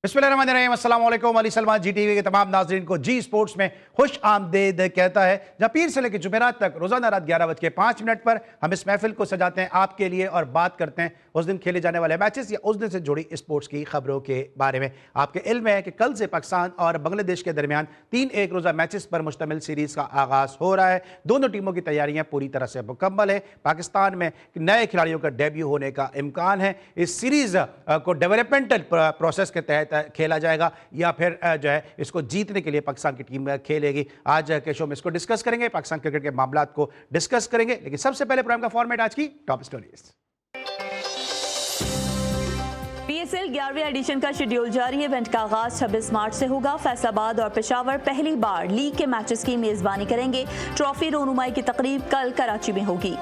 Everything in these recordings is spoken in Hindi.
बिस्मिल्लाहिर्रहमानिर्रहीम, अस्सलाम वालेकुम। अली सलमान जी टीवी के तमाम नाज़रीन को जी स्पोर्ट्स में खुश आमदीद कहता है, जहाँ पीर से लेकर जुमेरात तक रोज़ाना रात 11:05 पर हम इस महफिल को सजाते हैं आपके लिए और बात करते हैं उस दिन खेले जाने वाले मैचेस या उस दिन से जुड़ी स्पोर्ट्स की खबरों के बारे में। आपके इल्म है कि कल से पाकिस्तान और बांग्लादेश के दरमियान 3 एक रोज़ा मैचेस पर मुश्तमिल सीरीज़ का आगाज़ हो रहा है। दोनों टीमों की तैयारियां पूरी तरह से मुकम्मल है। पाकिस्तान में नए खिलाड़ियों का डेब्यू होने का इम्कान है। इस सीरीज़ को डेवलपमेंटल प्रोसेस के तहत खेला जाएगा या फिर जो है इसको जीतने के लिए पाकिस्तान की टीम खेलेगी। आज के शो में इसको डिस्कस करेंगे, पाकिस्तान क्रिकेट के मामलात को डिस्कस करेंगे, लेकिन सबसे पहले प्रोग्राम का फॉर्मेट आज की टॉप स्टोरीज। पीएसएल 11वें एडिशन का शेड्यूल जारी है। इवेंट का आगाज 26 मार्च से होगा। फैसलाबाद और पेशावर पहली बार लीग के मैचेस की मेजबानी करेंगे। ट्रॉफी रोनुमाई की तकरीब कल कराची में होगी।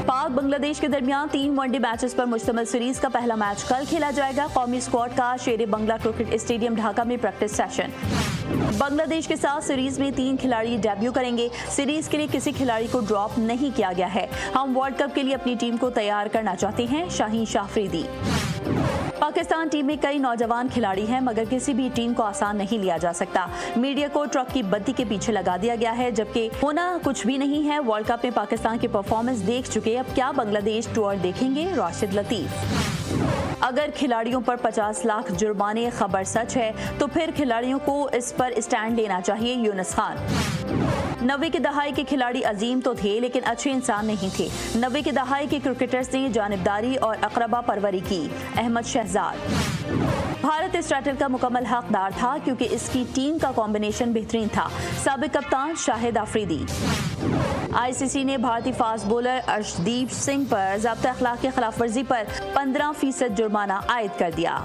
पाक बांग्लादेश के दरमियान 3 वनडे मैचेस पर मुश्तमिल सीरीज का पहला मैच कल खेला जाएगा। कौमी स्क्वाड का शेर बंगला क्रिकेट स्टेडियम ढाका में प्रैक्टिस सेशन। बांग्लादेश के साथ सीरीज में 3 खिलाड़ी डेब्यू करेंगे। सीरीज के लिए किसी खिलाड़ी को ड्रॉप नहीं किया गया है। हम वर्ल्ड कप के लिए अपनी टीम को तैयार करना चाहते हैं, शाहीन शाफरीदी। पाकिस्तान टीम में कई नौजवान खिलाड़ी हैं, मगर किसी भी टीम को आसान नहीं लिया जा सकता। मीडिया को ट्रक की बत्ती के पीछे लगा दिया गया है, जबकि होना कुछ भी नहीं है। वर्ल्ड कप में पाकिस्तान की परफॉर्मेंस देख चुके, अब क्या बांग्लादेश टूर देखेंगे? राशिद लतीफ। अगर खिलाड़ियों पर 50 लाख जुर्माने खबर सच है तो फिर खिलाड़ियों को इस पर स्टैंड लेना चाहिए। यूनुस खान। 90 के दहाई के खिलाड़ी अजीम तो थे, लेकिन अच्छे इंसान नहीं थे। 90 के दहाई के क्रिकेटर्स ने जानिबदारी और अकरबा परवरी की। अहमद शहजाद। भारत इस टाइटल का मुकम्मल हकदार था क्योंकि इसकी टीम का कॉम्बिनेशन बेहतरीन था। साबिक कप्तान शाहिद आफरीदी। आईसीसी ने भारतीय फास्ट बॉलर अर्शदीप सिंह पर ज़ाब्ता अखलाक की खिलाफ वर्जी पर 15% जुर्माना आयद कर दिया।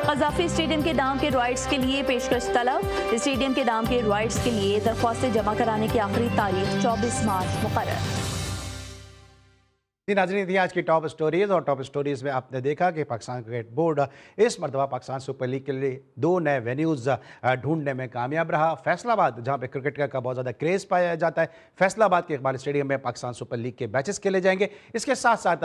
कज़ाफी स्टेडियम के नाम के राइट्स के लिए पेशकश तलब। स्टेडियम के नाम के राइट्स के लिए दरख्वास्तें जमा कराने की आखिरी तारीख 24 मार्च मुकर्रर। नाज़रीन, थी आज की टॉप स्टोरीज और टॉप स्टोरीज में आपने देखा कि पाकिस्तान क्रिकेट बोर्ड इस मरतबा पाकिस्तान सुपर लीग के लिए 2 नए वेन्यूज़ ढूंढने में कामयाब रहा। फैसलाबाद, जहां पे क्रिकेट का बहुत ज़्यादा क्रेज़ पाया जाता है, फैसलाबाद के इकबाल स्टेडियम में पाकिस्तान सुपर लीग के मैचेस खेले जाएंगे। इसके साथ साथ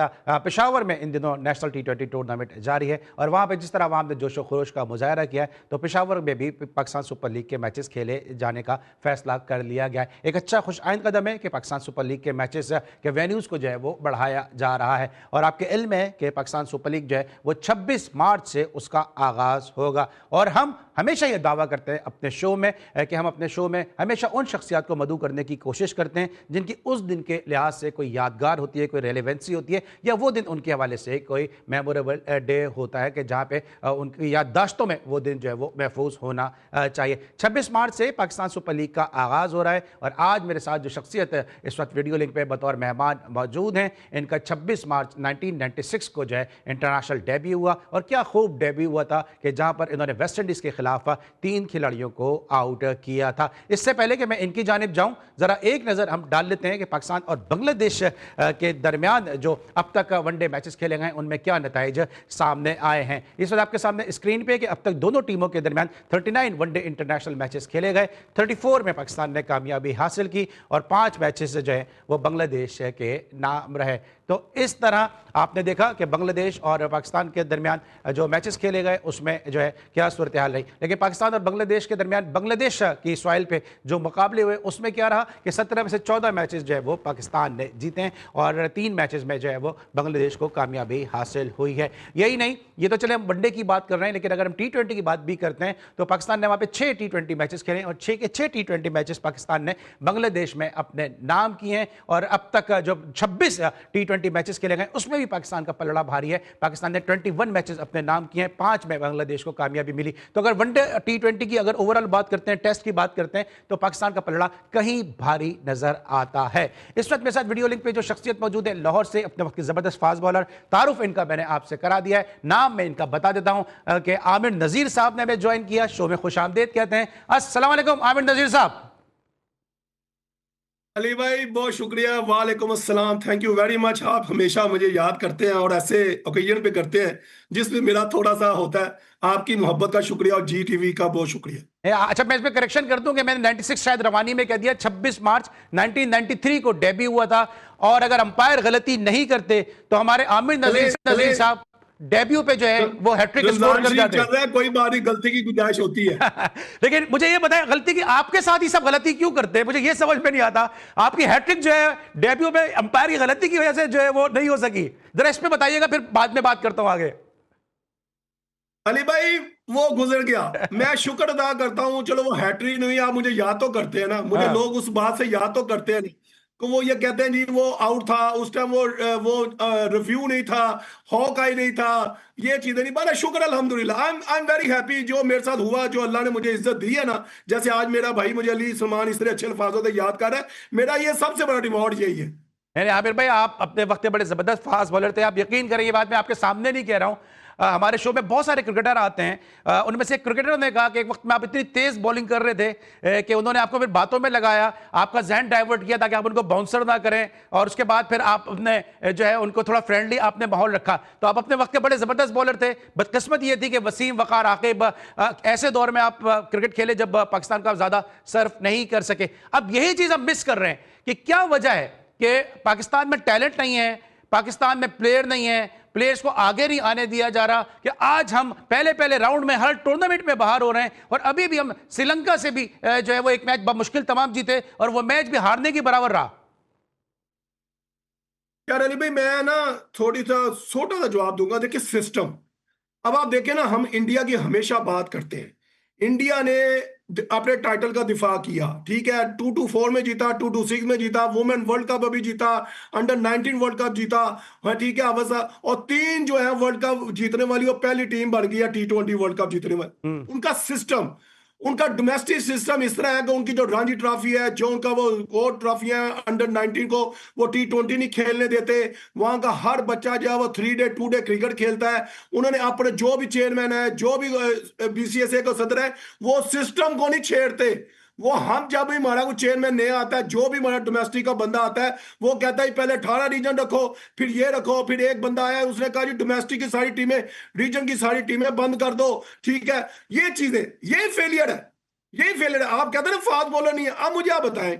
पेशावर में इन दिनों नेशनल T20 टूर्नामेंट जारी है और वहाँ पर जिस तरह वहाँ ने जोशो खरोश का मुजाहरा किया है, तो पेशावर में भी पाकिस्तान सुपर लीग के मैचेस खेले जाने का फैसला कर लिया गया है। एक अच्छा खुश आइंद कदम है कि पाकिस्तान सुपर लीग के मैचेस के वेन्यूज़ को जो है वो बढ़ाया जा रहा है और आपके इल्म है कि पाकिस्तान सुपर लीग जो है वो 26 मार्च से उसका आगाज होगा। और हम हमेशा ये दावा करते हैं अपने शो में कि हम अपने शो में हमेशा उन शख्सियात को मदऊ करने की कोशिश करते हैं जिनकी उस दिन के लिहाज से कोई यादगार होती है, कोई रेलेवेंसी होती है, या वो दिन उनके हवाले से कोई मेमोरेबल डे होता है कि जहाँ पे उनकी याददाश्तों में वो दिन जो है वो महफूज होना चाहिए। 26 मार्च से पाकिस्तान सुपर लीग का आगाज़ हो रहा है और आज मेरे साथ जो शख्सियत इस वक्त वीडियो लिंक पे बतौर मेहमान मौजूद हैं, इनका 26 मार्च 1996 को जो है इंटरनेशनल डेब्यू हुआ और क्या खूब डेब्यू हुआ था कि जहां पर इन्होंने वेस्ट इंडीज़ के खिलाफ 3 खिलाड़ियों को आउट किया था। इससे पहले कि मैं इनकी जानिब जाऊं, ज़रा एक नज़र हम डाल लेते हैं कि पाकिस्तान और बांग्लादेश के दरमियान जो अब तक वनडे मैचेस खेले गए उनमें क्या नताइज सामने आए हैं। इस वक्त आपके सामने स्क्रीन पे कि अब तक दोनों टीमों के दरमियान 39 वनडे इंटरनेशनल मैचेस खेले गए। 34 में पाकिस्तान ने कामयाबी हासिल की और 5 मैचेस जो है वो बांग्लादेश के नाम रहे। तो इस तरह आपने देखा कि बांग्लादेश और पाकिस्तान के दरमियान जो मैचेस खेले गए उसमें जो है क्या सूरत हाल रही, लेकिन पाकिस्तान और बांग्लादेश के दरमियान बांग्लादेश की सॉइल पे जो मुकाबले हुए उसमें क्या रहा कि 17 में से 14 मैचेस जो है वो पाकिस्तान ने जीते हैं और 3 मैचेस में जो है वो बांग्लादेश को कामयाबी हासिल हुई है। यही नहीं, ये तो चले हम वनडे की बात कर रहे हैं, लेकिन अगर हम T20 की बात भी करते हैं तो पाकिस्तान ने वहाँ पे 6 T20 मैचेस खेले और 6 के 6 T20 मैचेस पाकिस्तान ने बांग्लादेश में अपने नाम किए हैं और अब तक जो 26 T20 मैचेस खेले गए उसमें भी पाकिस्तान का पलड़ा भारी है। पाकिस्तान ने 21 मैचेस अपने नाम किए हैं, 5 में बांग्लादेश को कामयाबी मिली। तो अगर वनडे T20 की अगर ओवरऑल बात करते हैं, टेस्ट की बात करते हैं, तो पाकिस्तान का पलड़ा कहीं भारी नजर आता है। इस वक्त मेरे साथ वीडियो लिंक पे जो शख्सियत मौजूद है लाहौर से, अपने वक्त की जबरदस्त फास्ट बॉलर, तारुफ इनका मैंने आपसे करा दिया है, नाम मैं इनका बता देता हूं कि आमिर नजीर साहब ने हमें ज्वाइन किया, शो में खुश आमदेद कहते हैं। अस्सलाम वालेकुम आमिर नजीर साहब। अली भाई बहुत शुक्रिया, वालेकुम अस्सलाम, थैंक यू वेरी मच। आप हमेशा मुझे याद करते हैं और ऐसे ओकेजन पे करते हैं जिसमें मेरा थोड़ा सा होता है। आपकी मोहब्बत का शुक्रिया और जी टीवी का बहुत शुक्रिया। अच्छा, मैं इसमें करेक्शन कर दूं कि मैंने 96 शायद रवानी में कह दिया, 26 मार्च 1993 को डेब्यू हुआ था और अगर अंपायर गलती नहीं करते तो हमारे आमिर नजीर साहब डेब्यू पे जो है वो हैट्रिक स्कोर कर जाते हैं। चल रहा है, कोई बात नहीं, गलती की गुंजाइश होती है। लेकिन मुझे ये बताएं, गलती की आपके साथ ही सब गलती क्यों करते हैं? मुझे ये समझ में नहीं आता। आपकी हैट्रिक जो है डेब्यू में अंपायर की गलती की वजह से जो है वो नहीं हो सकी, जरा इस पे बताइएगा, फिर बाद में बात करता हूं आगे। अली भाई वो गुजर गया, मैं शुक्र अदा करता हूं, चलो वो हैट्रिक नहीं, आप मुझे याद तो करते हैं ना, मुझे लोग उस बात से याद तो करते हैं नहीं तो वो ये कहते हैं जी वो आउट था उस टाइम, वो रिव्यू नहीं था, हॉकाई नहीं था, ये चीजें नहीं। बड़ा शुक्र अल्हम्दुलिल्लाह, आई एम वेरी हैप्पी जो मेरे साथ हुआ, जो अल्लाह ने मुझे इज्जत दी है ना। जैसे आज मेरा भाई मुझे अली सलमान इस तरह अच्छे अल्फाजों से याद कर रहा है, मेरा ये सबसे बड़ा रिवॉर्ड यही है। नहीं आमिर भाई, आप अपने वक्त बड़े जबरदस्त फास्ट बॉलर थे, आप यकीन करें, ये बात मैं आपके सामने नहीं कह रहा हूं। हमारे शो में बहुत सारे क्रिकेटर आते हैं, उनमें से एक क्रिकेटर ने कहा कि एक वक्त में आप इतनी तेज बॉलिंग कर रहे थे कि उन्होंने आपको फिर बातों में लगाया, आपका जहन डाइवर्ट किया ताकि आप उनको बाउंसर ना करें, और उसके बाद फिर आप अपने जो है उनको थोड़ा फ्रेंडली आपने माहौल रखा। तो आप अपने वक्त के बड़े जबरदस्त बॉलर थे। बदकिस्मत ये थी कि वसीम, वकार, आकिब ऐसे दौर में आप क्रिकेट खेले जब पाकिस्तान का ज्यादा सर्फ नहीं कर सके। अब यही चीज हम मिस कर रहे हैं कि क्या वजह है कि पाकिस्तान में टैलेंट नहीं है, पाकिस्तान में प्लेयर नहीं है, प्लेयर्स को आगे नहीं आने दिया जा रहा, कि आज हम पहले राउंड में हर टूर्नामेंट में बाहर हो रहे हैं, और अभी भी हम श्रीलंका से भी जो है वो एक मैच मुश्किल तमाम जीते और वो मैच भी हारने की बराबर रहा। यार अली भाई मैं ना थोड़ी सा छोटा सा जवाब दूंगा। देखिए सिस्टम, अब आप देखें ना, हम इंडिया की हमेशा बात करते हैं, इंडिया ने अपने टाइटल का दिफा किया, ठीक है, 224 में जीता, 226 में जीता, वुमेन वर्ल्ड कप अभी जीता, अंडर 19 वर्ल्ड कप जीता, हाँ ठीक है अवसा, और 3 जो है वर्ल्ड कप जीतने वाली वो पहली टीम बन गई है T20 वर्ल्ड कप जीतने वाली। उनका सिस्टम, उनका डोमेस्टिक सिस्टम इस तरह है कि उनकी जो रणजी ट्रॉफी है, जो उनका वो ट्रॉफियां अंडर 19 को वो T20 नहीं खेलने देते, वहां का हर बच्चा जो है वो 3 डे 2 डे क्रिकेट खेलता है। उन्होंने अपने जो भी चेयरमैन है, जो भी BCCI का सदर है, वो सिस्टम को नहीं छेड़ते। वो हम जब भी हमारा कोई चेयरमैन नया आता है, जो भी हमारा डोमेस्टिक का बंदा आता है, वो कहता है पहले 18 रीजन रखो, फिर ये रखो। फिर एक बंदा आया, उसने कहा जी डोमेस्टिक की सारी टीमें, रीजन की सारी टीमें बंद कर दो, ठीक है। ये चीजें, ये फेलियर है, यही फेलियर है। आप कहते हैं ना फास्ट बॉलर नहीं है। अब मुझे आप बताएं,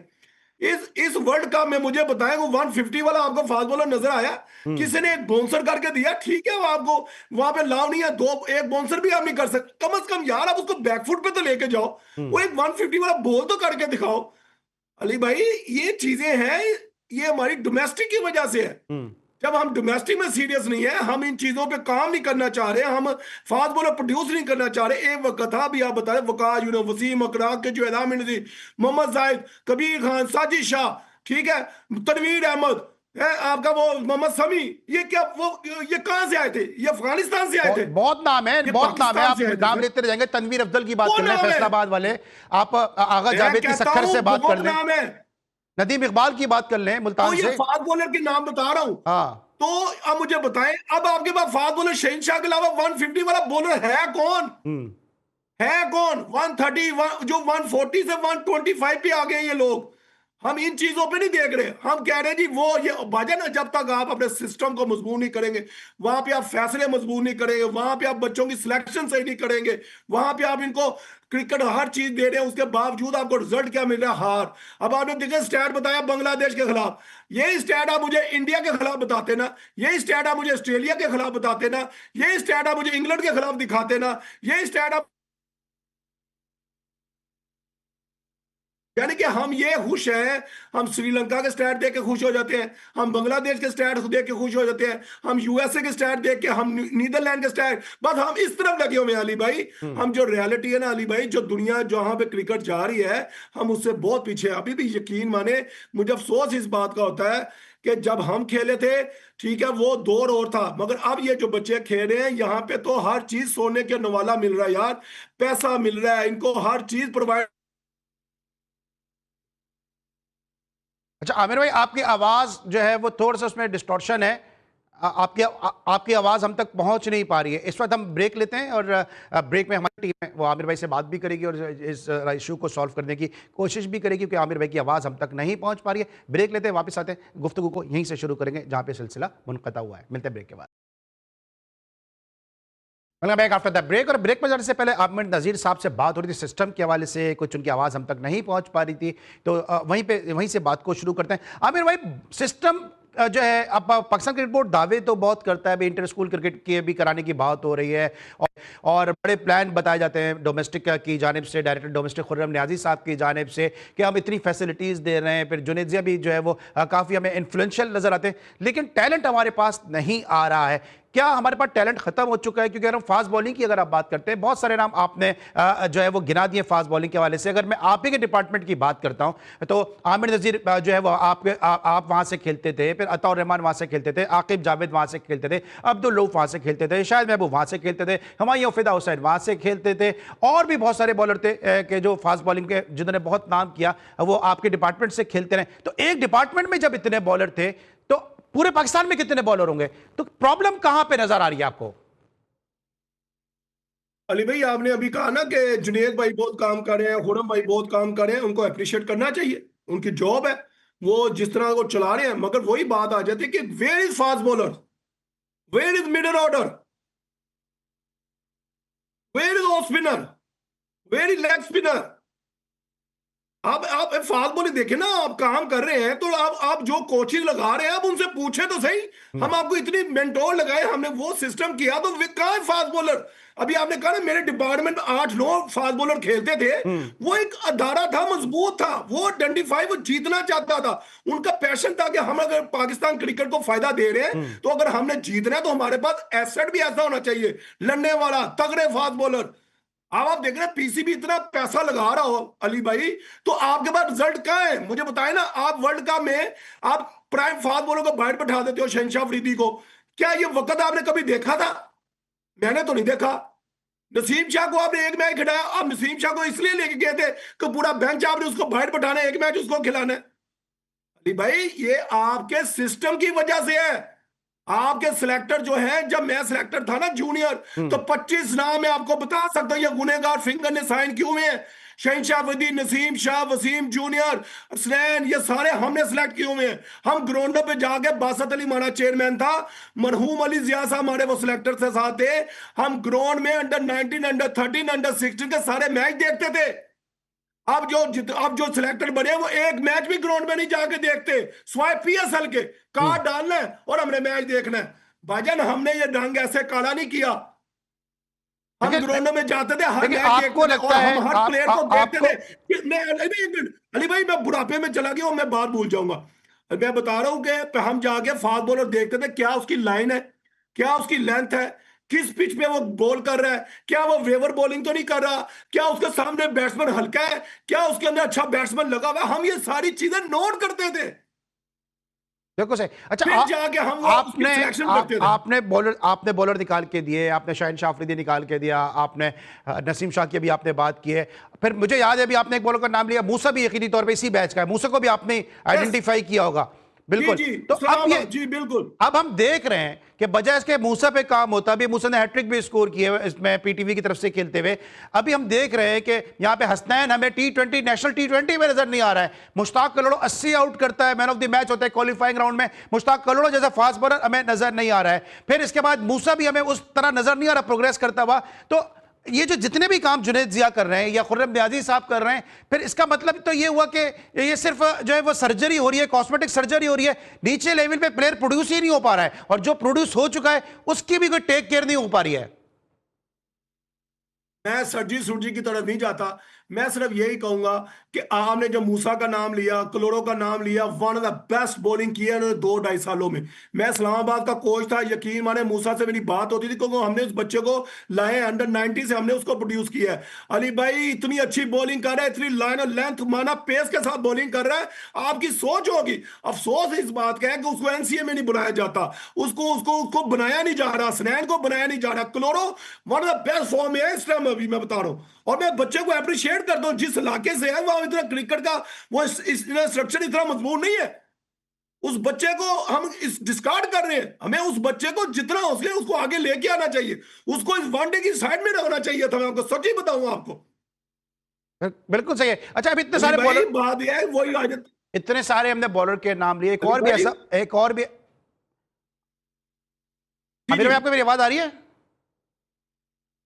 इस वर्ल्ड कप में मुझे बताएं वो 150 वाला आपको फास्ट बॉलर नजर आया? किसी ने एक बाउंसर करके दिया, ठीक है, वो आपको वहां पे लाव नहीं है, एक बाउंसर भी आप नहीं कर सकते, कम से कम यार आप उसको बैकफुट पे तो लेके जाओ, वो एक 150 वाला बॉल तो करके दिखाओ। अली भाई ये चीजें हैं, ये हमारी डोमेस्टिक की वजह से है। जब हम डोमेस्टिक में सीरियस नहीं है, हम इन चीजों पे काम नहीं करना चाह रहे, हम फास्ट बॉलर प्रोड्यूस नहीं करना चाह रहे। एक वक्त था भी, आप बता रहे वकास, वसीम अकराम के जो एलाम नजीर, मोहम्मद जाहिद, कबीर खान, साजिद शाह, ठीक है, तनवीर अहमद है, आपका वो मोहम्मद समी, ये क्या ये कहां से आए थे? ये अफगानिस्तान से आए थे। बहुत नाम है, बहुत नाम है, आप नाम लेते रह जाएंगे। तनवीर अफजल की बात कर रहे हैं, फैसलाबाद वाले, आप आगा जावेद की सक्खर से बात कर लें, नदीम इकबाल की बात कर लें मुल्तान से। फास्ट बॉलर के नाम बता रहा हूं। हाँ, तो अब मुझे बताएं, अब आपके पास फास्ट बॉलर शहनशाह के अलावा 150 वाला बॉलर है कौन? है कौन? 130 जो 140 से 125 पे आ गए ये लोग। हम इन चीजों पे नहीं देख रहे, हम कह रहे हैं जी वो ये बाजा ना, जब तक आप अपने सिस्टम को मजबूत नहीं करेंगे, वहां पे आप फैसले मजबूत नहीं करेंगे, वहां पे आप बच्चों की सिलेक्शन सही नहीं करेंगे, वहां पे आप इनको क्रिकेट हर चीज दे रहे हैं, उसके बावजूद आपको रिजल्ट क्या मिल रहा है? हार। अब आपने देखा स्टैट बताया बांग्लादेश के खिलाफ, यही स्टैट आप मुझे इंडिया के खिलाफ बताते ना, यही स्टैट आप मुझे ऑस्ट्रेलिया के खिलाफ बताते ना, यही स्टैट आप मुझे इंग्लैंड के खिलाफ दिखाते ना, यही स्टैट आप, यानी कि हम ये खुश हैं, हम श्रीलंका के स्टैट देख के खुश हो जाते हैं, हम बांग्लादेश के स्टैट देख के खुश हो जाते हैं, हम USA के स्टैट देख के, हम नीदरलैंड के स्टैट, बस हम इस तरफ लगे हुए हैं अली भाई। हम जो रियलिटी है ना अली भाई, जो दुनिया जहां पे क्रिकेट जा रही है, हम उससे बहुत पीछे हैं। अभी भी यकीन माने, मुझे अफसोस इस बात का होता है कि जब हम खेले थे, ठीक है, वो दौर और था, मगर अब ये जो बच्चे खेल रहे हैं, यहाँ पे तो हर चीज सोने के नवाला मिल रहा है यार, पैसा मिल रहा है इनको, हर चीज प्रोवाइड। अच्छा आमिर भाई, आपकी आवाज जो है वो थोड़ा सा उसमें डिस्टॉर्शन है, आपकी आवाज हम तक पहुंच नहीं पा रही है। इस वक्त हम ब्रेक लेते हैं और ब्रेक में हमारी टीम है वो आमिर भाई से बात भी करेगी और इस इशू को सॉल्व करने की कोशिश भी करेगी, क्योंकि आमिर भाई की आवाज हम तक नहीं पहुंच पा रही है। ब्रेक लेते हैं, वापस आते हैं, गुफ्तगू को यहीं से शुरू करेंगे जहां पे सिलसिला मुनक़ता हुआ है। मिलते हैं ब्रेक के बाद। Back after the break. और ब्रेक में जाने से पहले आमिर नज़ीर साहब से बात हो रही थी सिस्टम के हवाले से, कुछ उनकी आवाज़ हम तक नहीं पहुंच पा रही थी, तो वहीं से बात को शुरू करते हैं। आमिर भाई, सिस्टम जो है अब पाकिस्तान क्रिकेट बोर्ड दावे तो बहुत करता है, अभी इंटर स्कूल क्रिकेट के भी कराने की बात हो रही है और बड़े प्लान बताए जाते हैं डोमेस्टिक की जानिब से, डायरेक्टर डोमेस्टिक खुर्रम नियाजी साहब की जानिब से कि हम इतनी फैसिलिटीज़ दे रहे हैं। फिर जुनेजिया भी जो है वो काफ़ी हमें इन्फ्लुएंशियल नज़र आते हैं, लेकिन टैलेंट हमारे पास नहीं आ रहा है। क्या हमारे पास टैलेंट खत्म हो चुका है? क्योंकि अगर हम फास्ट बॉलिंग की अगर आप बात करते हैं, बहुत सारे नाम आपने जो है वो गिना दिए फास्ट बॉलिंग के हवाले से। अगर मैं आप ही के डिपार्टमेंट की बात करता हूं तो आमिर नज़ीर जो है वो आप वहां से खेलते थे, फिर अताउर रहमान वहां से खेलते थे, आकिब जावेद वहां से खेलते थे, अब्दुल रऊफ वहां से खेलते थे, शाहिद महबूब वहां से खेलते थे, हुमायूं फिदा हुसैन वहां से खेलते थे, और भी बहुत सारे बॉलर थे कि जो फास्ट बॉलिंग के जिन्होंने बहुत नाम किया वो आपके डिपार्टमेंट से खेलते रहे। तो एक डिपार्टमेंट में जब इतने बॉलर थे तो पूरे पाकिस्तान में कितने बॉलर होंगे? तो प्रॉब्लम कहां पे नजर आ रही है आपको? अली भाई, आपने अभी कहा ना कि जुनेद भाई बहुत काम कर रहे हैं, खुरम भाई बहुत काम कर रहे हैं, उनको अप्रिशिएट करना चाहिए, उनकी जॉब है, वो जिस तरह वो चला रहे हैं। मगर वही बात आ जाती है कि where is fast bowler, where is middle order, where is off spinner, where is leg spinner. आप फास्ट बॉलिंग देखे ना, आप काम कर रहे हैं तो आप जो कोचेज लगा रहे हैं आप उनसे पूछे तो सही। हम आपको इतनी मेंटोर लगाए, हमने वो सिस्टम किया, तो कहां है फास्ट बॉलर? अभी आपने कहा ना मेरे डिपार्टमेंट में 8-9 फास्ट बॉलर खेलते थे, वो एक अदारा था, मजबूत था, वो आइडेंटिफाई, वो जीतना चाहता था, उनका पैशन था कि हम अगर पाकिस्तान क्रिकेट को फायदा दे रहे हैं तो अगर हमने जीतना है तो हमारे पास एसेट भी ऐसा होना चाहिए, लड़ने वाला तगड़े फास्ट बॉलर। अब आप देख रहे हैं पीसीबी इतना पैसा लगा रहा हो अली भाई, तो आपके पास रिजल्ट कहां है? मुझे बताए ना, आप वर्ल्ड कप में आप प्राइम फास्ट बॉलर को बाहर बैठा देते हो, शहनशाह अफरीदी को। क्या ये वक्त आपने कभी देखा था? मैंने तो नहीं देखा। नसीम शाह को आपने एक मैच खिलाया, आप नसीम शाह को इसलिए लेके गए थे कि पूरा बेंच आपने उसको बाहर बैठाना है, एक मैच उसको खिलाना है। अली भाई, ये आपके सिस्टम की वजह से है। आपके सिलेक्टर जो है, जब मैं सिलेक्टर था ना जूनियर, तो 25 नाम मैं आपको बता सकता हूं, ये गुनेगार फिंगर ने साइन किए हुए हैं। शहनशाह अफरीदी, नसीम शाह, वसीम जूनियर, स्नैन, ये सारे हमने सिलेक्ट किए हुए हैं। हम ग्राउंडों पे जाके, बासत अली हमारा चेयरमैन था, मरहूम अली जिया साहब हमारे वो सिलेक्टर से साथ थे, हम ग्राउंड में अंडर 19, अंडर 13, अंडर 16 के सारे मैच देखते थे। अब जो सिलेक्टर बने वो एक मैच भी ग्राउंड में नहीं जाके देखते, स्वाय पीएसएल के कार्ड डालना है और हमने मैच देखना है। भाईजान, हमने ये ढंग ऐसे काला नहीं किया, हम ग्राउंड में जाते थे, हर मैच आपको देखते थे लगता और है हम हर प्लेयर को देखते थे। आपको अली भाई, मैं बुढ़ापे में चला गया हूं, मैं बात भूल जाऊंगा। मैं बता रहा हूं कि हम जाके फास्ट बॉलर देखते थे, क्या उसकी लाइन है, क्या उसकी लेंथ है, किस पिच पे वो बॉल कर रहा है, क्या वो वेवर बॉलिंग तो नहीं कर रहा, क्या उसके सामने बैट्समैन हल्का है, क्या उसके अंदर अच्छा बैट्समैन लगा हुआ है। हम ये सारी चीजें नोट करते थे, बिल्कुल सही। अच्छा, फिर जाके हम वो उसकी सिलेक्शन करते थे। आपने बॉलर निकाल के दिए, आपने शहनशाह अफरीदी निकाल के दिया, आपने नसीम शाह की अभी आपने बात की है। फिर मुझे याद है अभी आपने एक बॉलर का नाम लिया, मूसा भी यकीनी तौर पे इसी बैच का है, मूसा को भी आपने आइडेंटिफाई किया होगा। बिल्कुल। जी, तो जी बिल्कुल। अब हम देख रहे हैं कि बजाय इसके मूसा पे काम होता, अभी मूसा ने हैट्रिक भी स्कोर किए इसमें पीटीवी की तरफ से खेलते हुए। अभी हम देख रहे हैं कि यहाँ पे हसनैन हमें टी20 नेशनल टी20 में नजर नहीं आ रहा है। मुश्ताक कलोड़ो 80 आउट करता है, मैन ऑफ द मैच होता है क्वालिफाइंग राउंड में, मुश्ताक कलोड़ो जैसा फास्ट बॉलर हमें नजर नहीं आ रहा है। फिर इसके बाद मूसा भी हमें उस तरह नजर नहीं आ रहा प्रोग्रेस करता हुआ। तो ये जो जितने भी काम जुनेद जिया कर रहे हैं या खुर्रम नियाजी साहब कर रहे हैं, फिर इसका मतलब तो ये हुआ कि ये सिर्फ जो है वो सर्जरी हो रही है, कॉस्मेटिक सर्जरी हो रही है, नीचे लेवल पे प्लेयर प्रोड्यूस ही नहीं हो पा रहा है, और जो प्रोड्यूस हो चुका है उसकी भी कोई टेक केयर नहीं हो पा रही है। मैं सर्जरी की तरफ नहीं जाता, मैं सिर्फ यही कहूंगा कि आपने जो मूसा का नाम लिया, कलोड़ो का नाम लिया, one of the best bowling की है उन्होंने 2-2.5 सालों में। मैं इस्लामाबाद का कोच था, यकीन माने मूसा से मेरी बात होती थी क्योंकि हमने उस बच्चे को लाए अंडर 90 से, हमने उसको प्रोड्यूस किया है। अली भाई इतनी अच्छी बॉलिंग कर रहा है, इतनी लाइन और लेंथ माना पेस के साथ बॉलिंग कर रहा है, आपकी सोच होगी। अफसोस इस बात का है कि उसको एनसीए में नहीं बुलाया जाता, उसको बनाया नहीं जा रहा, स्नैन को बनाया नहीं जा रहा। कलोड़ो one of the best form में है इस टाइम, अभी मैं बता रहा हूं, और मैं बच्चे को अप्रिशिएट करता हूं। जिस इलाके से है वहां इतना क्रिकेट का वो स्ट्रक्चर इतना मजबूत नहीं है, उस बच्चे को हम इस डिस्कार्ड कर रहे हैं। हमें उस बच्चे को जितना हो सके उसको आगे लेके आना चाहिए, उसको इस वनडे की साइड में रखना चाहिए था। मैं आपको सच ही बताऊं आपको। बिल्कुल सही है। अच्छा, अब इतने सारे बॉलर, बात यह है, वही आदत, इतने सारे हमने बॉलर के नाम लिए, एक और भी ऐसा, एक और भी। अभी आपको मेरी आवाज आ रही है?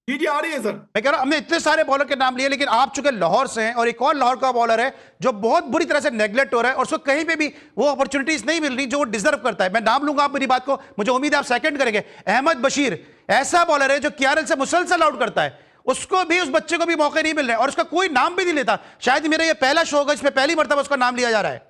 जी जी आ रही है सर। मैं कह रहा हूं हमने इतने सारे बॉलर के नाम लिए, लेकिन आप चूंकि लाहौर से हैं और एक और लाहौर का बॉलर है जो बहुत बुरी तरह से नेग्लेक्ट हो रहा है और उसको कहीं पे भी वो अपॉर्चुनिटीज नहीं मिल रही जो वो डिजर्व करता है। मैं नाम लूंगा, आप मेरी बात को, मुझे उम्मीद है आप सेकंड करेंगे। अहमद बशीर ऐसा बॉलर है जो केआरएल से मुसलसल आउट करता है, उसको भी, उस बच्चे को भी मौके नहीं मिल रहे और उसका कोई नाम भी नहीं लेता। शायद मेरा ये पहला शो होगा इसमें पहली मर्तबा उसका नाम लिया जा रहा है।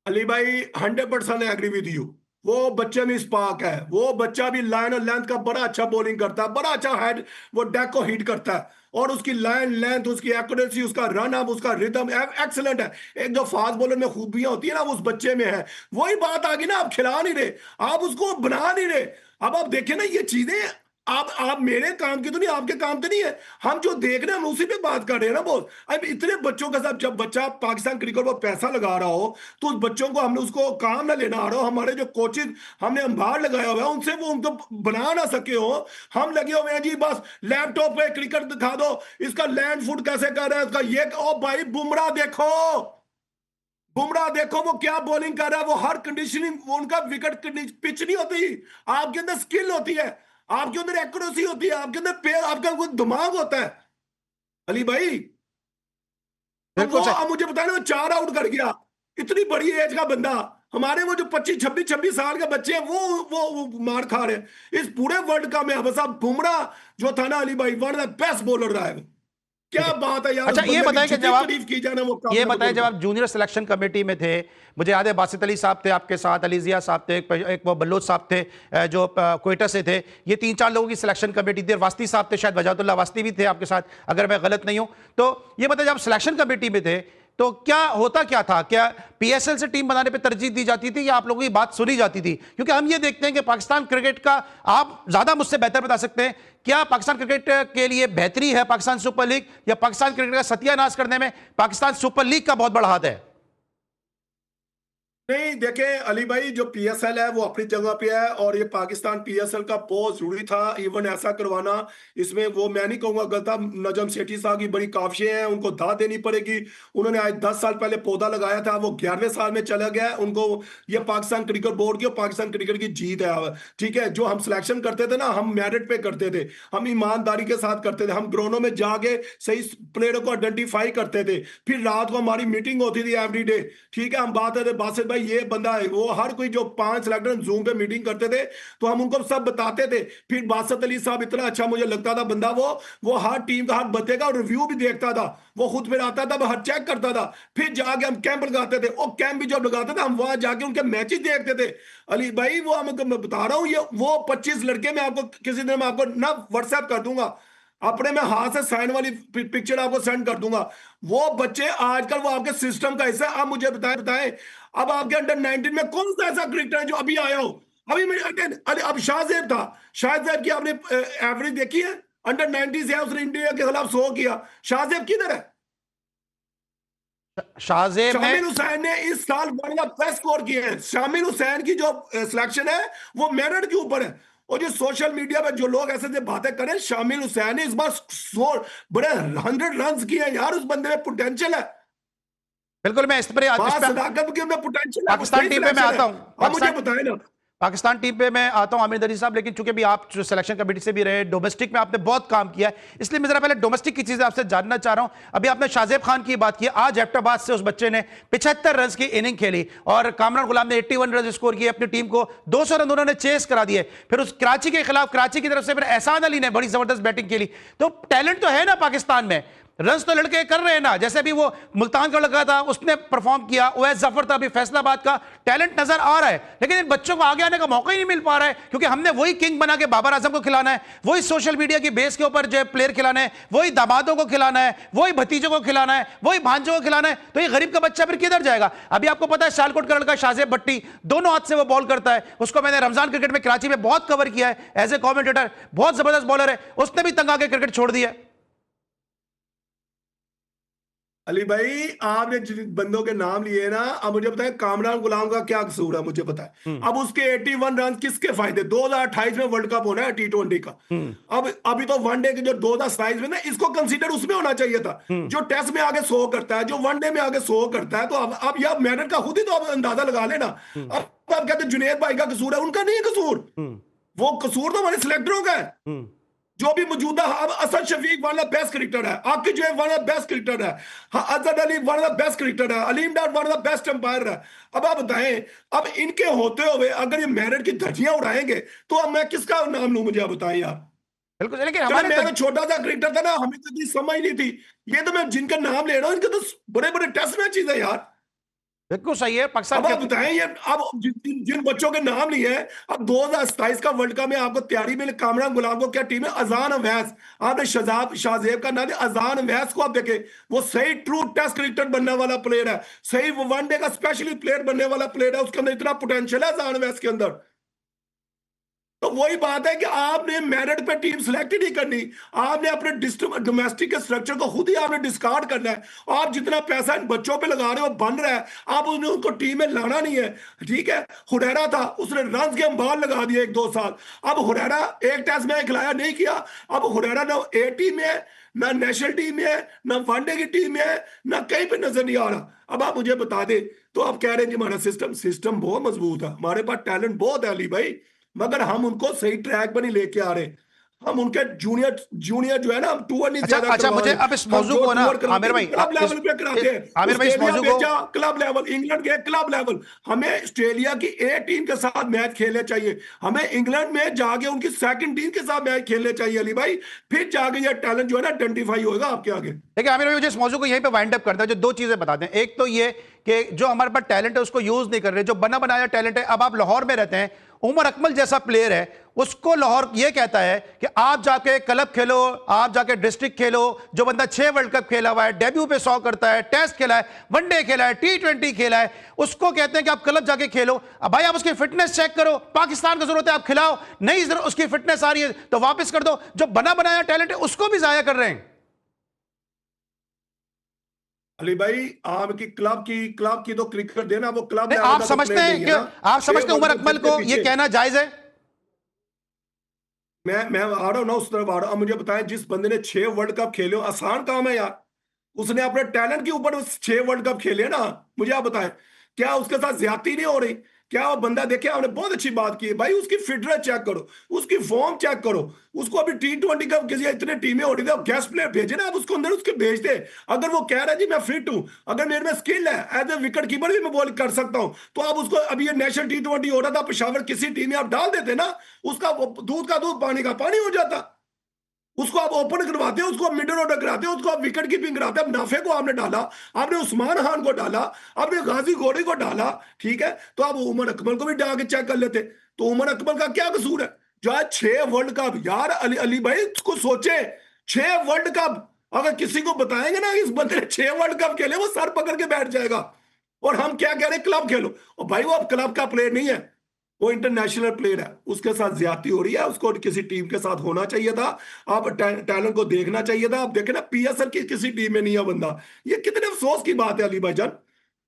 अली भाई 100% एग्री विद यू। वो बच्चे में स्पार्क है, वो बच्चा भी लाइन और लेंथ का बड़ा अच्छा बॉलिंग करता है, बड़ा अच्छा हेड वो डेक को हिट करता है, और उसकी लाइन लेंथ, उसकी एक्यूरेसी, उसका रन अप, उसका रिदम एक्सीलेंट है। एक जो फास्ट बॉलर में खूबियां होती है ना, वो उस बच्चे में है। वही बात आ गई ना, आप खिला नहीं रहे, आप उसको बना नहीं रहे। अब आप देखें ना ये चीजें, आप मेरे काम की तो नहीं, आपके काम तो नहीं है, हम जो देख रहे हैं हम उसी पे बात कर रहे हैं ना बोल। अब इतने बच्चों के साथ, जब बच्चा पाकिस्तान क्रिकेट पर पैसा लगा रहा हो तो उस बच्चों को हमने उसको काम ना लेना आ रहा हो, हमारे जो कोचिंग हमने अंबार लगाया हुआ है उनसे वो उनको बना ना सके हो, हम लगे हुए हैं जी बस लैपटॉप पे क्रिकेट दिखा दो, इसका लैंड फुट कैसे कर रहा है, इसका ये। ओ भाई बुमराह देखो, बुमराह देखो वो क्या बॉलिंग कर रहा है, वो हर कंडीशनिंग, वो उनका विकेट पिच नहीं होती, आपके अंदर स्किल होती है, आपके अंदर एक्यूरेसी होती है, आपके अंदर पैर, आपका कोई दिमाग होता है अली भाई। तो वो बिल्कुल सही। अब मुझे बताया ना, वो 4 आउट कर गया, इतनी बड़ी एज का बंदा। हमारे वो जो 25 26 साल के बच्चे हैं वो मार खा रहे हैं इस पूरे वर्ल्ड कप में। बस अब बुमराह जो था ना अली भाई, one of the best bowler रहा है वो। ठीक क्या है। बात है यार, अच्छा उस ये बंदे की बताएं कि जितनी जब आप, तारीफ की जाए ना वो कम ये है वो बताएं जब बोलता। आप जूनियर सिलेक्शन कमेटी में थे, मुझे याद है बासित अली साहब थे आपके साथ, अली जिया साहब थे, एक वो बल्लोच साहब थे जो क्वेटा से थे, ये 3 4 लोगों की सिलेक्शन कमेटी थी। वास्ती साहब थे, शायद वजातुल्लाह वास्ती भी थे आपके साथ अगर मैं गलत नहीं हूं। तो ये बताएं जब आप सिलेक्शन कमेटी में थे तो क्या होता क्या था, क्या पीएसएल से टीम बनाने पे तरजीह दी जाती थी या आप लोगों की बात सुनी जाती थी? क्योंकि हम ये देखते हैं कि पाकिस्तान क्रिकेट का, आप ज्यादा मुझसे बेहतर बता सकते हैं, क्या पाकिस्तान क्रिकेट के लिए बेहतरी है पाकिस्तान सुपर लीग, या पाकिस्तान क्रिकेट का सत्यानाश करने में पाकिस्तान सुपर लीग का बहुत बड़ा हाथ है? नहीं देखें अली भाई, जो पीएसएल है वो अपनी जगह पे है, और ये पाकिस्तान पीएसएल का बहुत जरूरी था इवन ऐसा करवाना। इसमें वो मैं नहीं कहूंगा गलत, नजम सेठी साहब की बड़ी काविशें हैं, उनको दाद देनी पड़ेगी। उन्होंने आज 10 साल पहले पौधा लगाया था, वो 11वें साल में चला गया। उनको, ये पाकिस्तान क्रिकेट बोर्ड की और पाकिस्तान क्रिकेट की जीत है। ठीक है, जो हम सिलेक्शन करते थे ना, हम मेरिट पे करते थे, हम ईमानदारी के साथ करते थे, हम ग्राउंडों में जाके सही प्लेयरों को आइडेंटिफाई करते थे, फिर रात को हमारी मीटिंग होती थी एवरीडे। ठीक है, हम बात करते बासित भाई ये बंदा है, वो हर कोई जो 5 सिलेक्टर जूम पे मीटिंग करते थे तो हम उनको सब बताते थे। फिर बासित अली साहब इतना अच्छा मुझे लगता था बंदा, वो हर टीम का हर बच्चे का रिव्यू भी देखता था, वो खुद फिर आता था, हर चेक करता था। फिर जाके हम कैंप लगाते थे, और कैंप भी जब लगाते थे हम वहां जाके उनके मैचेस देखते थे। अली भाई वो मैं बता रहा हूँ, ये वो 25 लड़के मैं आपको किसी दिन मैं आपको ना व्हाट्सएप कर दूंगा, अपने में हाथ से साइन वाली पिक्चर आपको सेंड कर दूंगा। वो बच्चे आजकल वो आपके सिस्टम का हिस्सा। आप मुझे बताएं अब आपके अंडर 19 में कौन सा ऐसा क्रिकेटर है जो अभी आया हो? अभी अब शाहजेब था, शाहजेब की आपने एवरेज देखी है? अंडर 90 से उसने इंडिया के खिलाफ 100 किया। शाहजेब किधर है? शाहजेब में शामिल हुसैन ने इस साल वर्ल्ड कप बेस्ट स्कोर किए हैं। शामिल हुसैन की जो सिलेक्शन है वो मेरिट के ऊपर है। और जो सोशल मीडिया पे जो लोग ऐसे बातें करें, शामिल हुसैन ने इस बार बड़े 100 रन किए हैं यार, उस बंदे में पोटेंशियल है। बिल्कुल, मैं इस पर सदाकत के अंदर पोटेंशियल है, पाकिस्तान टीम पे मैं आता हूं, अब मुझे बताएं ना। पाकिस्तान टीम पे मैं आता हूं आमिर दरी साहब, लेकिन चूंकि भी आप जो सिलेक्शन कमेटी से भी रहे, डोमेस्टिक में आपने बहुत काम किया है, इसलिए मैं जरा पहले डोमेस्टिक की चीजें आपसे जानना चाह रहा हूं। अभी आपने शाहजेब खान की बात की, आज एबटाबाद से उस बच्चे ने 75 रन की इनिंग खेली और कामरान गुलाम ने 81 रन स्कोर किए, अपनी टीम को 200 रन उन्होंने चेस करा दिए। फिर उस कराची के खिलाफ, कराची की तरफ से फिर एहसान अली ने बड़ी जबरदस्त बैटिंग खेली। तो टैलेंट तो है ना पाकिस्तान में, रन्स तो लड़के कर रहे हैं ना, जैसे भी वो मुल्तान का लगा था उसने परफॉर्म किया, उवैस जफर था अभी फैसलाबाद का, टैलेंट नजर आ रहा है, लेकिन इन बच्चों को आगे आने का मौका ही नहीं मिल पा रहा है, क्योंकि हमने वही किंग बना के बाबर आजम को खिलाना है, वही सोशल मीडिया की बेस के ऊपर जो प्लेयर खिलाना है, वही दामादों को खिलाना है, वही भतीजों को खिलाना है, वही भांजों को खिलाना है। तो ये गरीब का बच्चा फिर किधर जाएगा? अभी आपको पता है सियालकोट का लड़का शाहजेब भट्टी दोनों हाथ से वो बॉल करता है, उसको मैंने रमजान क्रिकेट में कराची में बहुत कवर किया है एज ए कॉमेंटेटर, बहुत जबरदस्त बॉलर है, उसने भी तंग आके क्रिकेट छोड़ दिया। अली भाई आपने जिन बंदों के नाम लिए ना, अब मुझे बताएं कामरान गुलाम का क्या कसूर है मुझे बताएं। अब उसके 81 रन किसके फायदे? 2028 में वर्ल्ड कप होना है T20 का। अब अभी तो वनडे के जो 2027 में ना, इसको कंसीडर उसमें होना चाहिए था। जो टेस्ट में आगे 100 करता है, जो वनडे में आगे 100 करता है, तो अब यह मेरिट का खुद ही तो आप अंदाजा लगा लेना। अब आप कहते जुनेद भाई का कसूर है, उनका नहीं है कसूर। वो कसूर तो हमारे सिलेक्टरों का है। जो भी मौजूदा, अब Asad Shafiq one of the best cricketer है, आकिब जो one of the best cricketer है, Azhar Ali one of the best cricketer है, Aleem Dar one of the best umpire है। अब आप बताएं, अब इनके होते हुए अगर ये मेरिट की धज्जियां उड़ाएंगे तो अब मैं किसका नाम लूं, मुझे आप बताएं यार। बिल्कुल, लेकिन चलो हमारे मैं तो छोटा सा क्रिकेटर था ना, हमें तो इतनी समझ नहीं थी। ये तो मैं जिनका नाम ले रहा हूं, इनके तो बड़े बड़े टेस्ट मैचेस है यार। बिल्कुल सही है। पाकिस्तान अब आप बताएं, ये अब जिन बच्चों के नाम लिए हैं, अब 2027 का वर्ल्ड कप में आपको तैयारी में कामरान गुलाम को क्या टीम है, अजान अवैस, आपने शाहजेब का नाम, अजान अवैस को आप देखें, वो सही ट्रू टेस्ट क्रिकेटर बनने वाला प्लेयर है, सही वनडे का स्पेशली प्लेयर बनने वाला प्लेयर है, उसके अंदर इतना पोटेंशियल है अजान अवैस के अंदर। तो वही बात है कि आपने मेरिट पे टीम सिलेक्ट ही नहीं करनी, आपने अपने डोमेस्टिक के स्ट्रक्चर को खुद ही आपने डिस्कार्ड करना है। आप जितना पैसा इन बच्चों पे लगा रहे हो बन रहा है, आप उन्हें उनको टीम में लाना नहीं है। ठीक है, हुरैरा था, उसने रन के अंबार लगा दिए 1-2 साल। अब हुरैरा एक टेस्ट मैच खिलाया नहीं किया, अब हुरैरा ना ए टीम में है, ना नेशनल टीम में है, ना वनडे की टीम में है, ना कहीं पे नजर नहीं आ रहा। अब आप मुझे बता दे, तो आप कह रहे हैं कि हमारा सिस्टम बहुत मजबूत है, हमारे पास टैलेंट बहुत है अली भाई, मगर हम उनको सही ट्रैक पर नहीं लेके आ रहे। हम उनके जूनियर जो है ना, हम टूर नहीं ज्यादा अच्छा, मुझे अब इस मौजू को ना आमिर भाई, क्लब लेवल पे कराते हैं। आमिर भाई इस मौजू को क्लब लेवल, इंग्लैंड के क्लब लेवल, हमें ऑस्ट्रेलिया की ए टीम के साथ मैच खेलने चाहिए, हमें इंग्लैंड में जाके उनकी सेकंड टीम के साथ मैच खेलने चाहिए अली भाई, फिर जाके ये टैलेंट जो है ना आइडेंटिफाई होगा आपके आगे। देखिए आमिर भाई, मुझे इस मौजू को यहीं पे वाइंड अप करता है, जो दो चीजें बताते हैं। एक तो ये कि जो हमारे पास टैलेंट है उसको यूज नहीं कर रहे, जो बना बनाया टैलेंट है। अब आप लाहौर में रहते हैं, उमर अकमल जैसा प्लेयर है, उसको लाहौर ये कहता है कि आप जाके क्लब खेलो, आप जाके डिस्ट्रिक्ट खेलो। जो बंदा 6 वर्ल्ड कप खेला हुआ है, डेब्यू पे 100 करता है, टेस्ट खेला है, वनडे खेला है, T20 खेला है, उसको कहते हैं कि आप क्लब जाके खेलो। अब भाई आप उसकी फिटनेस चेक करो, पाकिस्तान को जरूरत है आप खिलाओ, नहीं उसकी फिटनेस आ रही है तो वापस कर दो। जो बना बनाया टैलेंट है उसको भी जाया कर रहे हैं। अली भाई, आपकी क्लब की तो क्रिकेट देना, वो क्लब आप समझते हैं कि आप समझते हैं उमर अकमल को ये कहना जायज है? मैं आ रहा हूं ना, उस तरफ आ रहा हूं। मुझे बताएं, जिस बंदे ने 6 वर्ल्ड कप खेले हो, आसान काम है यार, उसने अपने टैलेंट के ऊपर 6 वर्ल्ड कप खेले ना, मुझे आप बताएं क्या उसके साथ ज्यादती नहीं हो रही? क्या वो बंदा, देखिए आपने बहुत अच्छी बात की है भाई, उसकी फिटनेस चेक करो, उसकी फॉर्म चेक करो, उसको अभी T20 का किसी इतने टीमें हो रही थी, गेस्ट प्लेयर भेजे ना, आप उसको अंदर उसके भेजते। अगर वो कह रहा है जी मैं फिट हूं, अगर मेरे में स्किल है, एज ए विकेट कीपर भी मैं बॉल कर सकता हूं, तो आप उसको, अभी ये नेशनल T20 हो रहा था पेशावर, किसी टीम में आप डाल देते ना, उसका दूध का दूध पानी का पानी हो जाता। उसको आप ओपन करवाते हो, उसको मिडिल ऑर्डर कराते हो, उसको आप विकेट कीपिंग कराते हो। नाफे को आपने डाला, आपने उस्मान खान को डाला, आपने गाजी घोड़े को डाला, ठीक है, तो आप उमर अकमल को भी डाल के चेक कर लेते। तो उमर अकमल का क्या कसूर है जो आज 6 वर्ल्ड कप, यार अली भाई उसको सोचे, 6 वर्ल्ड कप, अगर किसी को बताएंगे ना इस बंदे ने 6 वर्ल्ड कप खेले, वो सर पकड़ के बैठ जाएगा। और हम क्या कह रहे हैं, क्लब खेलो। और भाई वो अब क्लब का प्लेयर नहीं है, वो इंटरनेशनल प्लेयर है, उसके साथ ज्यादती हो रही है, उसको किसी टीम के साथ होना चाहिए था, आप टैलेंट को देखना चाहिए था। आप देखें ना, PSL की किसी टीम में नहीं है बंदा, ये कितने अफसोस की बात है अली भाईजान।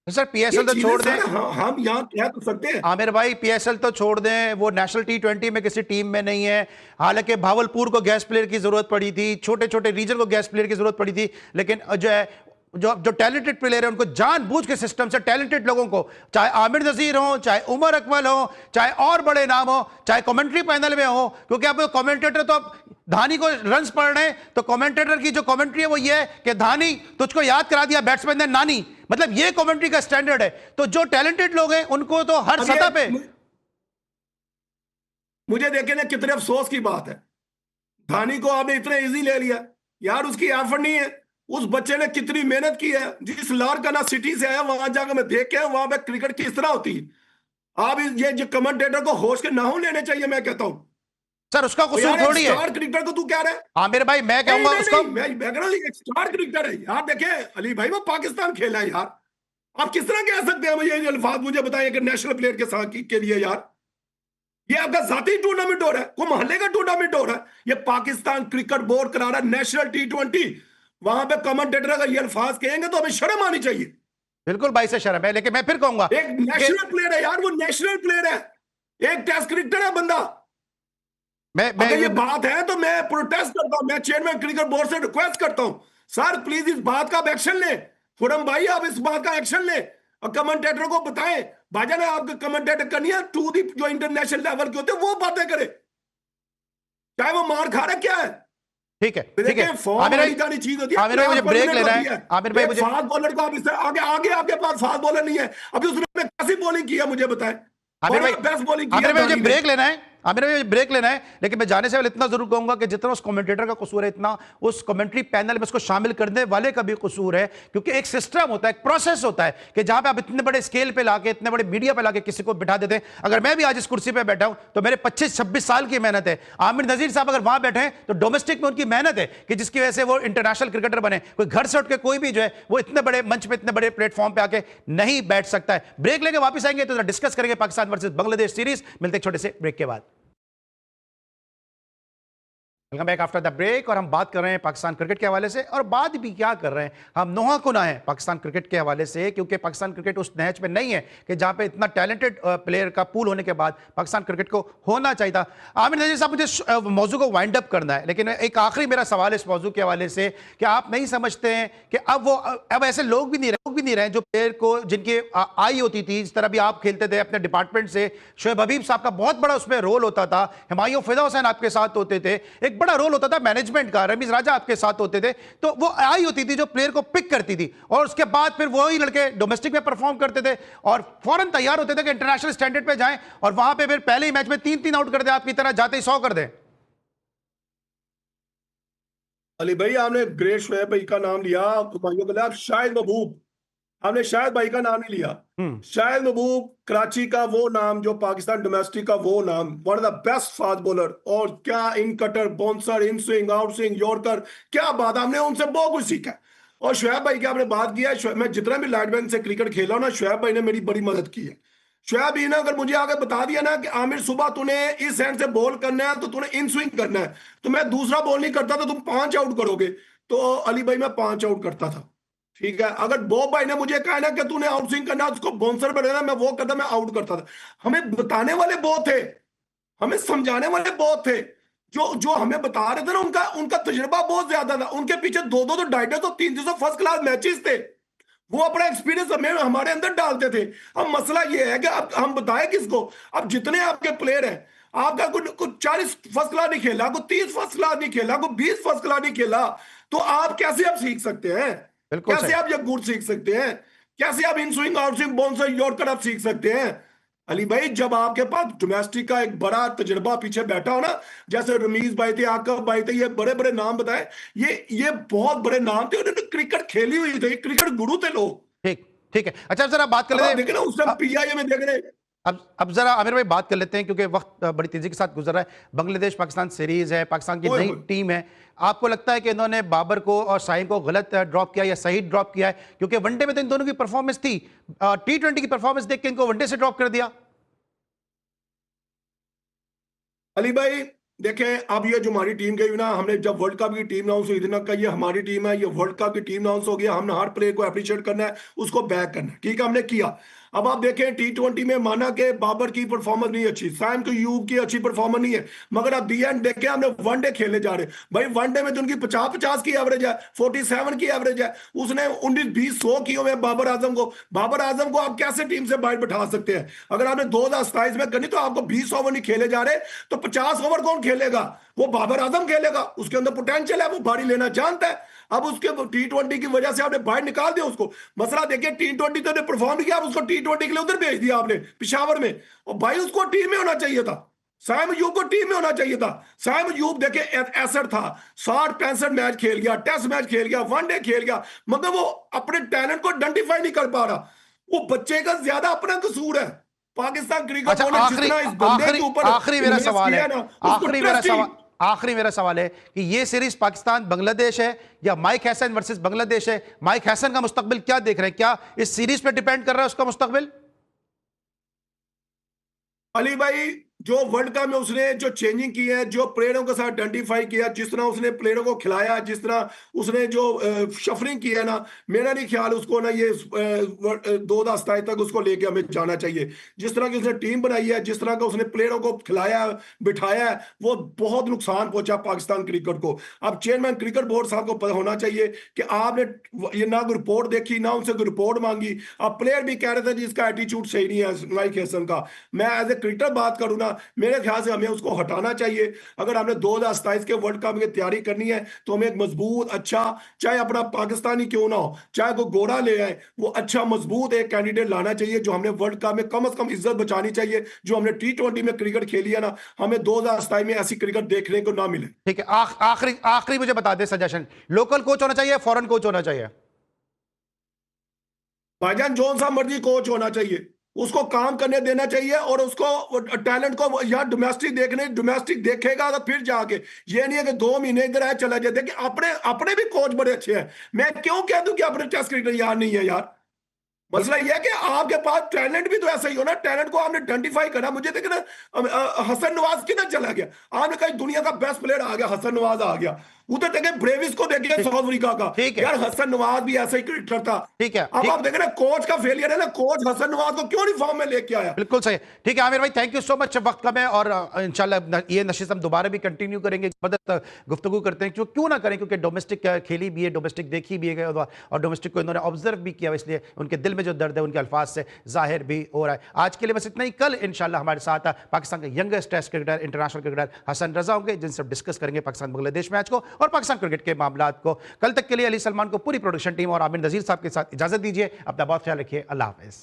सर PSL तो छोड़ दें, हम यहाँ कह तो सकते हैं आमिर भाई PSL तो छोड़ दें, वो नेशनल T20 में किसी टीम में नहीं है। हालांकि भावलपुर को गेस्ट प्लेयर की जरूरत पड़ी थी, छोटे छोटे रीजन को गेस्ट प्लेयर की जरूरत पड़ी थी, लेकिन जो है जो टैलेंटेड प्लेयर है उनको जानबूझ के सिस्टम से टैलेंटेड लोगों को, चाहे आमिर नजीर हो, चाहे उमर अकमल हो, चाहे और बड़े नाम हो, चाहे कमेंट्री पैनल में हो, क्योंकि आप कमेंटेटर तो अब धानी को रन्स पढ़ रहे हैं, तो कमेंटेटर की जो कमेंट्री है वो ये है कि धानी तुझको याद करा दिया बैट्समैन ने नानी, मतलब ये कमेंट्री का स्टैंडर्ड है। तो जो टैलेंटेड लोग हैं उनको तो हर सतह पे, मुझे देखे ना कितने अफसोस की बात है, धानी को आपने इतना इजी ले लिया यार, उसकी एफर्ट नहीं है। उस बच्चे ने कितनी मेहनत की है, जिस लारकाना सिटी से आया वहां जाकर मैं देख के वहां पे क्रिकेट किस तरह होती है। आप ये जो कमेंटेटर को होश के नाम लेने चाहिए, मैं कहता हूं सर उसका कसूर थोड़ी है। स्टार क्रिकेटर को तू कह रहा है आमिर भाई, मैं कहूंगा उसको, मैं कह रहा हूं एक स्टार क्रिकेटर है यार। देखे अली भाई, वो पाकिस्तान खेला है यार, आप किस तरह कह सकते हैं मुझे अल्फाज, मुझे बताइए कि नेशनल प्लेयर के साथ के लिए यार, ये आपका जाती टूर्नामेंट हो रहा है, कोई मोहल्ले का टूर्नामेंट हो रहा है, ये पाकिस्तान क्रिकेट बोर्ड करा रहा है नेशनल T20, वहां पे कमेंटेटर अगर ये अल्फाज कहेंगे तो हमें शर्म आनी चाहिए। बिल्कुल भाई से शर्म है, लेकिन मैं फिर कहूंगा एक नेशनल प्लेयर है यार, वो नेशनल प्लेयर है, एक टेस्ट क्रिकेटर है बंदा। अगर ये बात है तो मैं प्रोटेस्ट करता हूं, मैं चेयरमैन क्रिकेट बोर्ड से रिक्वेस्ट करता हूं, सर प्लीज इस बात का आप एक्शन लें, खुरम भाई आप इस बात का एक्शन लें और कमेंटेटर को बताएं, भाईजान आपके कमेंटेटर करनी है टू दी जो इंटरनेशनल लेवल के होते हैं वो बातें करें। चाहे वो मार खा रहा है, क्या है? ठीक है, ठीक है। देखें, फॉर्म आमिर भाई, वाली जानी चीज होती है। आमिर भाई मुझे ब्रेक लेना है। आमिर भाई मुझे फास्ट बॉलर को आप इससे आगे आगे आपके पास फास्ट बॉलर नहीं है, अभी उसने कैसी बॉलिंग किया मुझे बताएं। आमिर भाई, बेस्ट बॉलिंग आमिर भाई किया मुझे ब्रेक लेना है। आमिर भाई मुझे ब्रेक लेना है, लेकिन मैं जाने से पहले इतना जरूर कहूंगा कि जितना उस कमेंटेटर का कसूर है, इतना उस कमेंट्री पैनल में उसको शामिल करने वाले का भी कसूर है, क्योंकि एक सिस्टम होता है, एक प्रोसेस होता है कि जहां पे आप इतने बड़े स्केल पे लाके, इतने बड़े मीडिया पे लाके किसी को बिठा देते हैं। अगर मैं भी आज इस कुर्सी पे बैठा हूं तो मेरे 25-26 साल की मेहनत है। आमिर नजीर साहब अगर वहां बैठे हैं तो डोमेस्टिक में उनकी मेहनत है कि जिसकी वजह से वो इंटरनेशनल क्रिकेटर बने। कोई घर से उठ के कोई भी जो है वो इतने बड़े मंच पे, इतने बड़े प्लेटफॉर्म पे आके नहीं बैठ सकता है। ब्रेक लेके वापस आएंगे तो डिस्कस करेंगे पाकिस्तान वर्सेस बांग्लादेश सीरीज। मिलते हैं छोटे से ब्रेक के बाद। Welcome back after the break. और हम बात कर रहे हैं पाकिस्तान क्रिकेट के हवाले से, और बात भी क्या कर रहे हैं, हम नोहा कुना है पाकिस्तान क्रिकेट के हवाले से, क्योंकि पाकिस्तान क्रिकेट उस नहज में नहीं है कि जहां पे इतना टैलेंटेड प्लेयर का पूल होने के बाद पाकिस्तान क्रिकेट को होना चाहिए था। आमिर नजीर साहब, मुझे मौजू को वाइंड अप करना है, लेकिन एक आखिरी मेरा सवाल इस मौजू के हवाले से कि आप नहीं समझते हैं कि अब ऐसे लोग भी नहीं रहे जो प्लेयर को जिनकी आई होती थी, जिस तरह भी आप खेलते थे अपने डिपार्टमेंट से, शोएब हबीब साहब का बहुत बड़ा उसमें रोल होता था, हुमायूं फिदा हुसैन आपके साथ होते थे, एक बड़ा रोल होता था मैनेजमेंट का, रमीज राजा आपके साथ होते थे, तो वो आई होती थी जो प्लेयर को पिक करती थी, और उसके बाद फिर वही लड़के डोमेस्टिक में परफॉर्म करते थे और फौरन तैयार होते थे कि इंटरनेशनल स्टैंडर्ड पे जाएं और वहां पे फिर पहले ही मैच में 3-3 आउट कर दे, आपकी तरह जाते ही 100 कर दे। अली भाई, आपने ग्रेट शोएब भाई का नाम लिया, हुमायूं के लिए शाहिद महबूब, आपने शाहिद भाई का नाम नहीं लिया। शाहिद महबूब कराची का वो नाम, जो पाकिस्तान डोमेस्टिक का वो नाम, one of the best fast bowler, और क्या in cutter, bouncer, in swing, out swing, yorker, क्या बात, हमने उनसे बहुत कुछ सीखा। और शोएब भाई की आपने बात किया, मैं जितना भी लाइट बैंक से क्रिकेट खेला हूं ना, शोएब भाई ने मेरी बड़ी मदद की है। शोएब भाई ने अगर मुझे आगे बता दिया ना कि आमिर सुबह तूने इस हैंड से बॉल करना है तो तूने इन स्विंग करना है, तो मैं दूसरा बॉल नहीं करता, तो तुम 5 आउट करोगे, तो अली भाई मैं 5 आउट करता था। ठीक है, अगर बॉब भाई ने मुझे कहा ना कि तूने आउट स्विंग करना, उसको बाउंसर पे रहना, मैं वो करता, मैं आउट करता था। हमें बताने वाले बहुत थे, हमें समझाने वाले बहुत थे, जो हमें बता रहे थे ना, उनका उनका तजुर्बा बहुत ज्यादा था। उनके पीछे 2-2 तो 250 तो 300 फर्स्ट क्लास मैचेस थे, वो अपना एक्सपीरियंस हमें हमारे अंदर डालते थे। अब मसला ये है कि अब हम बताएं किसको? अब जितने आपके प्लेयर हैं, आपका कुछ 40 फर्स्ट क्लास नहीं खेला, कोई 30 फर्स्ट क्लास नहीं खेला, कोई 20 फर्स्ट क्लास नहीं खेला, तो आप कैसे आप सीख सकते हैं? कैसे आप ये गुड सीख सकते हैं? कैसे आप इन swing, out swing, bouncer, yorker आप सीख सकते हैं? अली भाई, जब आपके पास डोमेस्टिक का एक बड़ा तजुर्बा पीछे बैठा हो ना, जैसे रमीज भाई थे, आकब भाई थे, ये बड़े बड़े नाम बताए, ये बहुत बड़े नाम थे, उन्होंने क्रिकेट खेली हुई थी, क्रिकेट गुरु थे लोग। ठीक, ठीक है। अच्छा, जरा बात कर लेते हैं, देखे ना उस टाइम पीआईए में देख रहे। अब जरा आमिर भाई बात कर लेते हैं, क्योंकि वक्त बड़ी तेजी के साथ गुजर रहा है। बांग्लादेश पाकिस्तान सीरीज है, पाकिस्तान की नई टीम है। आपको लगता है कि इन्होंने बाबर को और शाहीन को गलत ड्रॉप किया या सही ड्रॉप किया है? क्योंकि वनडे में तो इन दोनों की परफॉर्मेंस थी, T20 की परफॉर्मेंस देख के इनको वनडे से ड्रॉप कर दिया। अली भाई देखें, अब ये जो हमारी टीम गई ना, हमने जब वर्ल्ड कप की टीम अनाउंस हुई थी ना, कि ये हमारी टीम है, ये वर्ल्ड कप की टीम अनाउंस हो गया, हमने हर प्लेयर को अप्रिशिएट करना है, उसको बैक करना है, ठीक है, हमने किया। अब आप देखें T20 में माना कि बाबर की परफॉर्मेंस नहीं अच्छी, साइम को यूब की अच्छी परफॉर्मेंस नहीं है, मगर अब दी एंड देखें हमने वनडे खेले जा रहे। भाई वनडे में तो उनकी 50-50 की एवरेज है, 47 की एवरेज है, उसने 19-20-100 किए हुए बाबर आजम को आप कैसे टीम से बाहर बैठा सकते हैं? अगर आपने 2027 में करनी तो आपको 20 ओवर नहीं खेले जा रहे, तो 50 ओवर कौन खेलेगा? वो बाबर आजम खेलेगा, उसके अंदर पोटेंशियल है, वो बारी लेना जानता है। अब उसके T20 की वजह से आपने बाहर निकाल दिया उसको। मसला देखिए, T20 तो ने परफॉर्म किया, अब उसको T20 के लिए उधर भेज दिया आपने पिशावर में, और भाई उसको टीम में होना चाहिए था, साइम अयूब को टीम में होना चाहिए था। साइम अयूब देखे एसेट था, 60-65 मैच खेल गया, टेस्ट मैच खेल गया, वनडे खेल गया, मगर वो अपने टैलेंट को आइडेंटिफाई नहीं कर पा रहा। वो बच्चे का ज्यादा अपना कसूर है। पाकिस्तान क्रिकेट बोर्ड ने जितना इस बंदे के ऊपर आखिरी मेरा सवाल है, उसको आखिरी मेरा सवाल है कि ये सीरीज पाकिस्तान बांग्लादेश है या माइक हैसन वर्सेस बांग्लादेश है? माइक हैसन का मुस्तकबिल क्या देख रहे हैं? क्या इस सीरीज पे डिपेंड कर रहा है उसका मुस्तकबिल? अली भाई, जो वर्ल्ड कप में उसने जो चेंजिंग की है, जो प्लेयरों के साथ आइडेंटिफाई किया, जिस तरह उसने प्लेयरों को खिलाया, जिस तरह उसने जो शफरिंग की है ना, मेरा नहीं ख्याल उसको ना ये 2027 तक उसको लेके हमें जाना चाहिए। जिस तरह की उसने टीम बनाई है, जिस तरह का उसने प्लेयरों को खिलाया बिठाया है, वो बहुत नुकसान पहुंचा पाकिस्तान क्रिकेट को। अब चेयरमैन क्रिकेट बोर्ड साहब को पता होना चाहिए कि आपने ये ना रिपोर्ट देखी, ना उनसे रिपोर्ट मांगी। अब प्लेयर भी कह रहे थे जी इसका एटीट्यूड सही नहीं है माइक हैसन का। मैं एज ए क्रिकेटर बात करूँ ना, मेरे ख्याल से हमें उसको हटाना चाहिए। अगर हमने 2027 के वर्ल्ड कप की तैयारी करनी है तो हमें एक मजबूत, अच्छा, चाहे अपना पाकिस्तानी क्यों ना हो, चाहे कोई गोरा ले आए, वो अच्छा मजबूत एक कैंडिडेट लाना चाहिए जो हमने वर्ल्ड कप में कम से कम इज्जत बचानी चाहिए। जो हमने T20 में क्रिकेट खेली है ना, हमें 2027 में ऐसी क्रिकेट देखने को ना मिले। ठीक है, आखिरी आखिरी मुझे बता दे सजेशन, लोकल कोच होना चाहिए, फॉरेन कोच होना चाहिए? भाईजान जौन सा मर्जी कोच होना चाहिए, उसको काम करने देना चाहिए और उसको टैलेंट को यहाँ डोमेस्टिक देखेगा तो फिर जाके, ये नहीं है कि 2 महीने इधर है चला जाए। देखिए अपने अपने भी कोच बड़े अच्छे हैं, मैं क्यों कह दूं कि अपने टेस्ट क्रिकेटर यार नहीं है यार। मसला यह है कि आपके पास टैलेंट भी तो ऐसा ही हो ना, टैलेंट को आपने आइडेंटिफाई करा। मुझे देखना हसन नवाज किधर चला गया, आपने कहा दुनिया का बेस्ट प्लेयर आ गया, हसन नवाज आ गया। उधर देखे ब्रेविस को देखिए साउथ अफ्रीका का, ठीक है। यार हसन नवाज भी ऐसा ही क्रिकेटर था। ठीक है, अब ठीक, आप देखें ना कोच का फेलियर है ना, कोच हसन नवाज को क्यों नहीं फॉर्म में लेके आया। बिल्कुल सही। ठीक है आमिर भाई, थैंक यू सो मच। वक्त कम है और इंशाल्लाह ये नशिस्त हम दोबारा भी कंटिन्यू करेंगे, मदद गुफ्तगू करते हैं, क्यों ना करें, क्योंकि डोमेस्टिक खेली भी है, डोमेस्टिक देखी भी है और डोमेस्टिक को इन्होंने ऑब्जर्व भी किया, इसलिए उनके दिल में जो दर्द है उनके अल्फाज से जाहिर भी हो रहा है। आज के लिए बस इतना ही। कल इंशाल्लाह हमारे साथ पाकिस्तान के youngest test cricketer, international cricketer Hasan Raza होंगे, जिनसे डिस्कस करेंगे पाकिस्तान बांग्लादेश मैच को और पाकिस्तान क्रिकेट के मामलात को। कल तक के लिए अली सलमान को, पूरी प्रोडक्शन टीम और आमिर नजीर साहब के साथ इजाजत दीजिए। अपना बहुत ख्याल रखिए। अल्लाह हाफिज।